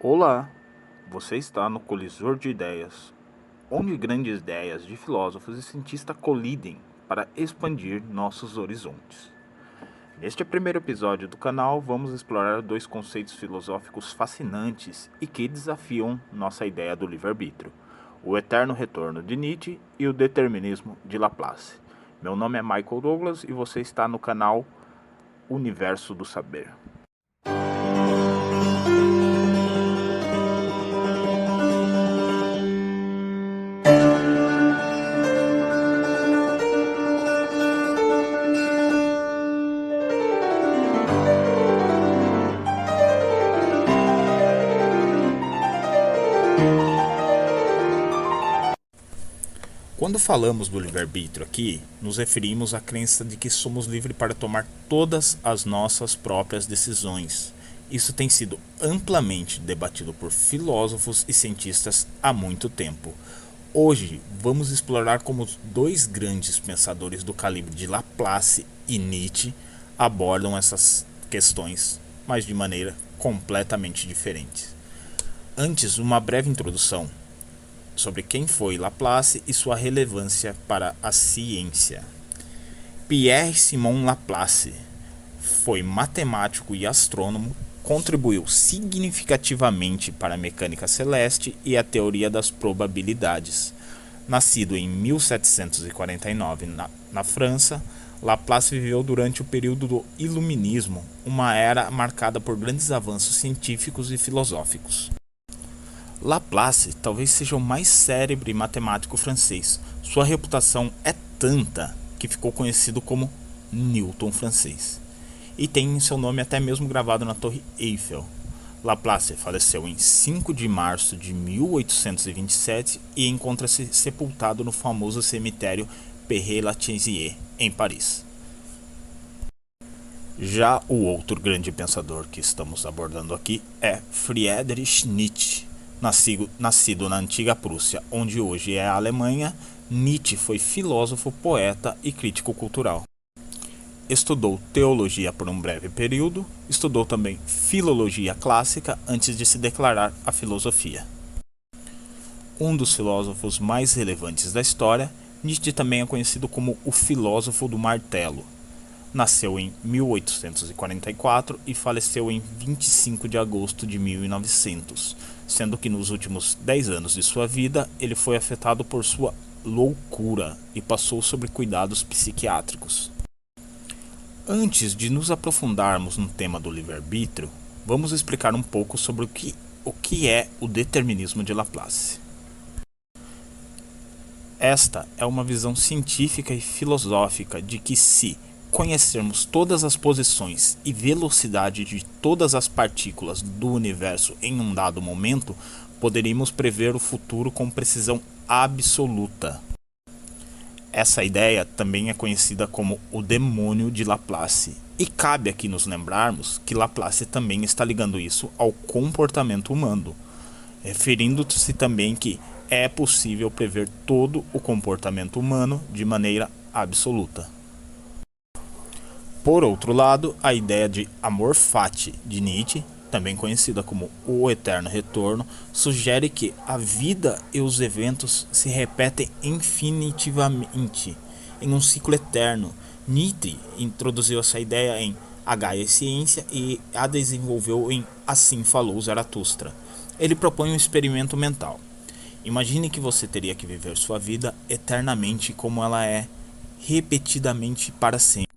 Olá, você está no Colisor de Ideias, onde grandes ideias de filósofos e cientistas colidem para expandir nossos horizontes. Neste primeiro episódio do canal, vamos explorar dois conceitos filosóficos fascinantes e que desafiam nossa ideia do livre-arbítrio: o eterno retorno de Nietzsche e o determinismo de Laplace. Meu nome é Michael Douglas e você está no canal Universo do Saber. Quando falamos do livre-arbítrio aqui, nos referimos à crença de que somos livres para tomar todas as nossas próprias decisões. Isso tem sido amplamente debatido por filósofos e cientistas há muito tempo. Hoje, vamos explorar como os dois grandes pensadores do calibre de Laplace e Nietzsche abordam essas questões, mas de maneira completamente diferente. Antes, uma breve introdução sobre quem foi Laplace e sua relevância para a ciência. Pierre-Simon Laplace foi matemático e astrônomo, contribuiu significativamente para a mecânica celeste e a teoria das probabilidades. Nascido em 1749 na França, Laplace viveu durante o período do Iluminismo, uma era marcada por grandes avanços científicos e filosóficos. Laplace talvez seja o mais célebre e matemático francês. Sua reputação é tanta que ficou conhecido como Newton francês. E tem seu nome até mesmo gravado na Torre Eiffel. Laplace faleceu em 5 de março de 1827 e encontra-se sepultado no famoso cemitério Père-Lachaise, em Paris. Já o outro grande pensador que estamos abordando aqui é Friedrich Nietzsche. Nascido na antiga Prússia, onde hoje é a Alemanha, Nietzsche foi filósofo, poeta e crítico cultural. Estudou teologia por um breve período, estudou também filologia clássica antes de se declarar à filosofia. Um dos filósofos mais relevantes da história, Nietzsche também é conhecido como o filósofo do martelo. Nasceu em 1844 e faleceu em 25 de agosto de 1900, sendo que nos últimos 10 anos de sua vida ele foi afetado por sua loucura e passou sob cuidados psiquiátricos. Antes de nos aprofundarmos no tema do livre-arbítrio, vamos explicar um pouco sobre o que é o determinismo de Laplace. Esta é uma visão científica e filosófica de que se conhecermos todas as posições e velocidade de todas as partículas do universo em um dado momento, poderíamos prever o futuro com precisão absoluta. Essa ideia também é conhecida como o demônio de Laplace. E cabe aqui nos lembrarmos que Laplace também está ligando isso ao comportamento humano, referindo-se também que é possível prever todo o comportamento humano de maneira absoluta. Por outro lado, a ideia de amor fati de Nietzsche, também conhecida como o eterno retorno, sugere que a vida e os eventos se repetem infinitivamente, em um ciclo eterno. Nietzsche introduziu essa ideia em A Gaia e Ciência e a desenvolveu em Assim Falou Zaratustra. Ele propõe um experimento mental. Imagine que você teria que viver sua vida eternamente como ela é, repetidamente para sempre.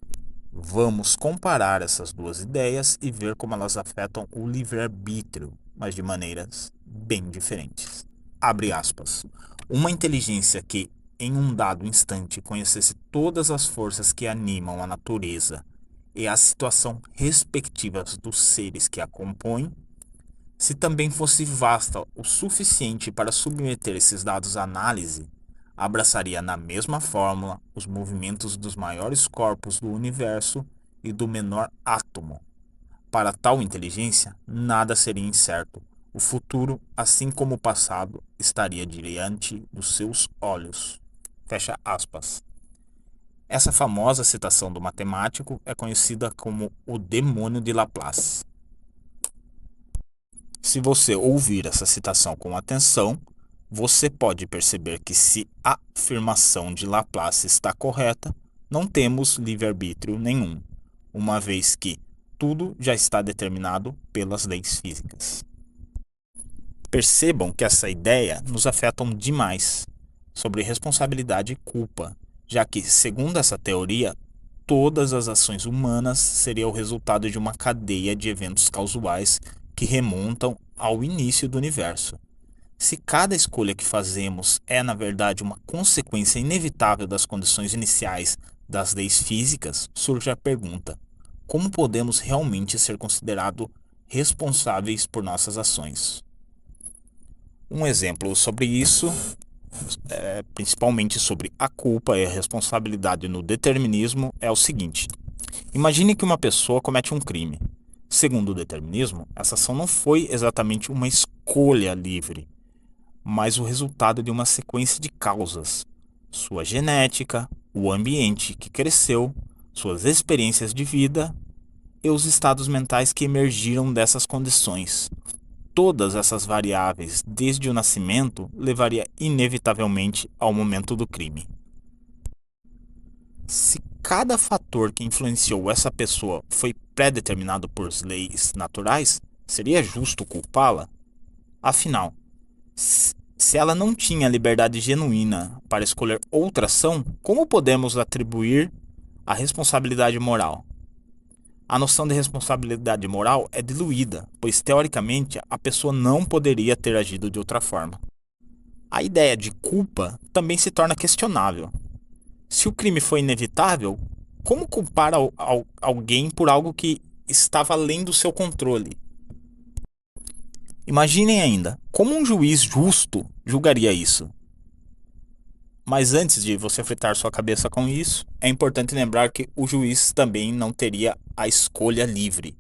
Vamos comparar essas duas ideias e ver como elas afetam o livre-arbítrio, mas de maneiras bem diferentes. Abre aspas. Uma inteligência que, em um dado instante, conhecesse todas as forças que animam a natureza e a situação respectivas dos seres que a compõem, se também fosse vasta o suficiente para submeter esses dados à análise, abraçaria na mesma fórmula os movimentos dos maiores corpos do universo e do menor átomo. Para tal inteligência, nada seria incerto. O futuro, assim como o passado, estaria diante dos seus olhos. Fecha aspas. Essa famosa citação do matemático é conhecida como o demônio de Laplace. Se você ouvir essa citação com atenção, você pode perceber que, se a afirmação de Laplace está correta, não temos livre-arbítrio nenhum, uma vez que tudo já está determinado pelas leis físicas. Percebam que essa ideia nos afeta demais sobre responsabilidade e culpa, já que, segundo essa teoria, todas as ações humanas seriam o resultado de uma cadeia de eventos causais que remontam ao início do universo. Se cada escolha que fazemos é, na verdade, uma consequência inevitável das condições iniciais das leis físicas, surge a pergunta: como podemos realmente ser considerados responsáveis por nossas ações? Um exemplo sobre isso, principalmente sobre a culpa e a responsabilidade no determinismo, é o seguinte: imagine que uma pessoa comete um crime. Segundo o determinismo, essa ação não foi exatamente uma escolha livre, mas o resultado de uma sequência de causas: sua genética, o ambiente que cresceu, suas experiências de vida e os estados mentais que emergiram dessas condições. Todas essas variáveis, desde o nascimento, levaria inevitavelmente ao momento do crime. Se cada fator que influenciou essa pessoa foi pré-determinado por leis naturais, seria justo culpá-la? Afinal, se ela não tinha liberdade genuína para escolher outra ação, como podemos atribuir a responsabilidade moral? A noção de responsabilidade moral é diluída, pois teoricamente a pessoa não poderia ter agido de outra forma. A ideia de culpa também se torna questionável. Se o crime foi inevitável, como culpar alguém por algo que estava além do seu controle? Imaginem ainda, como um juiz justo julgaria isso? Mas antes de você fritar sua cabeça com isso, é importante lembrar que o juiz também não teria a escolha livre,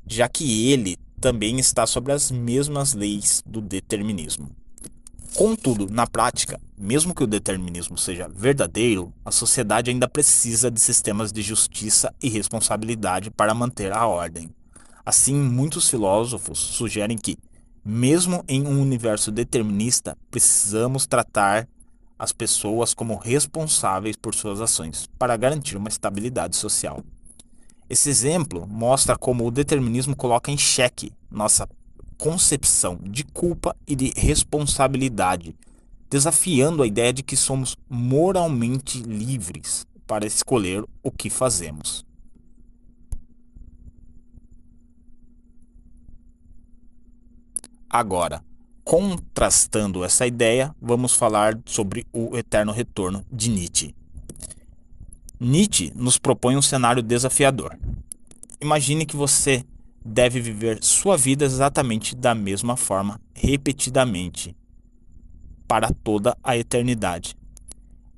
já que ele também está sobre as mesmas leis do determinismo. Contudo, na prática, mesmo que o determinismo seja verdadeiro, a sociedade ainda precisa de sistemas de justiça e responsabilidade para manter a ordem. Assim, muitos filósofos sugerem que, mesmo em um universo determinista, precisamos tratar as pessoas como responsáveis por suas ações, para garantir uma estabilidade social. Esse exemplo mostra como o determinismo coloca em xeque nossa concepção de culpa e de responsabilidade, desafiando a ideia de que somos moralmente livres para escolher o que fazemos. Agora, contrastando essa ideia, vamos falar sobre o eterno retorno de Nietzsche. Nietzsche nos propõe um cenário desafiador. Imagine que você deve viver sua vida exatamente da mesma forma, repetidamente, para toda a eternidade.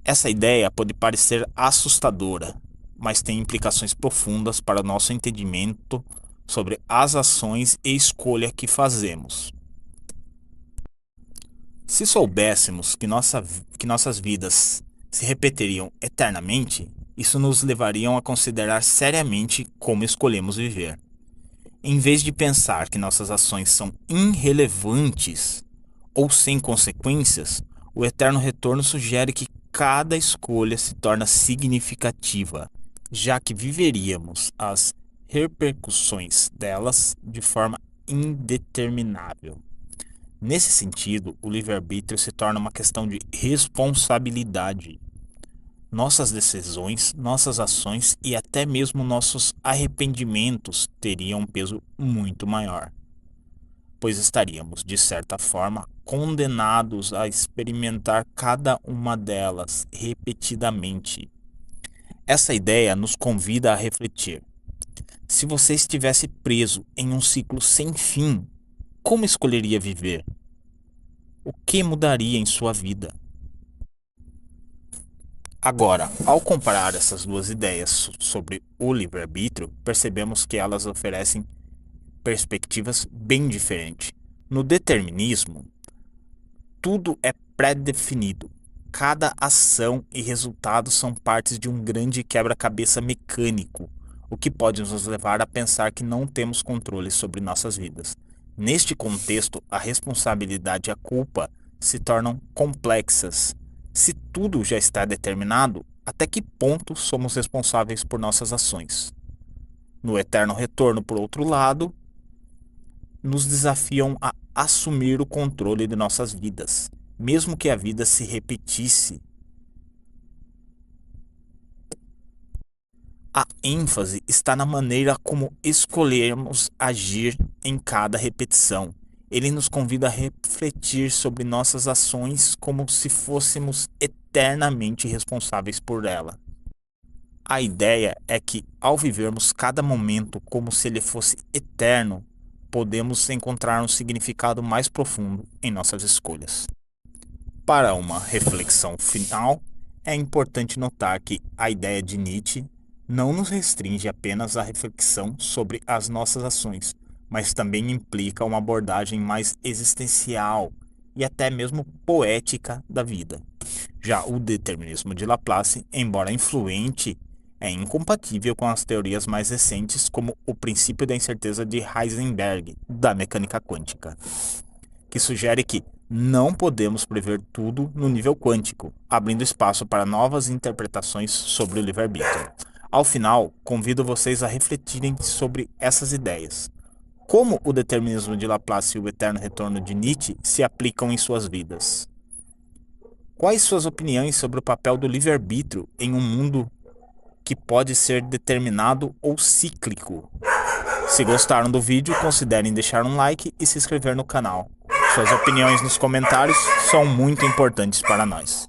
Essa ideia pode parecer assustadora, mas tem implicações profundas para o nosso entendimento sobre as ações e escolha que fazemos. Se soubéssemos que nossas vidas se repetiriam eternamente, isso nos levaria a considerar seriamente como escolhemos viver. Em vez de pensar que nossas ações são irrelevantes ou sem consequências, o eterno retorno sugere que cada escolha se torna significativa, já que viveríamos as repercussões delas de forma indeterminável. Nesse sentido, o livre-arbítrio se torna uma questão de responsabilidade. Nossas decisões, nossas ações e até mesmo nossos arrependimentos teriam um peso muito maior, pois estaríamos, de certa forma, condenados a experimentar cada uma delas repetidamente. Essa ideia nos convida a refletir. Se você estivesse preso em um ciclo sem fim, como escolheria viver? O que mudaria em sua vida? Agora, ao comparar essas duas ideias sobre o livre-arbítrio, percebemos que elas oferecem perspectivas bem diferentes. No determinismo, tudo é pré-definido. Cada ação e resultado são partes de um grande quebra-cabeça mecânico, o que pode nos levar a pensar que não temos controle sobre nossas vidas. Neste contexto, a responsabilidade e a culpa se tornam complexas. Se tudo já está determinado, até que ponto somos responsáveis por nossas ações? No eterno retorno, por outro lado, nos desafiam a assumir o controle de nossas vidas, mesmo que a vida se repetisse. A ênfase está na maneira como escolhermos agir em cada repetição. Ele nos convida a refletir sobre nossas ações como se fôssemos eternamente responsáveis por ela. A ideia é que, ao vivermos cada momento como se ele fosse eterno, podemos encontrar um significado mais profundo em nossas escolhas. Para uma reflexão final, é importante notar que a ideia de Nietzsche não nos restringe apenas à reflexão sobre as nossas ações, mas também implica uma abordagem mais existencial e até mesmo poética da vida. Já o determinismo de Laplace, embora influente, é incompatível com as teorias mais recentes, como o princípio da incerteza de Heisenberg, da mecânica quântica, que sugere que não podemos prever tudo no nível quântico, abrindo espaço para novas interpretações sobre o livre-arbítrio. Ao final, convido vocês a refletirem sobre essas ideias. Como o determinismo de Laplace e o eterno retorno de Nietzsche se aplicam em suas vidas? Quais suas opiniões sobre o papel do livre-arbítrio em um mundo que pode ser determinado ou cíclico? Se gostaram do vídeo, considerem deixar um like e se inscrever no canal. Suas opiniões nos comentários são muito importantes para nós.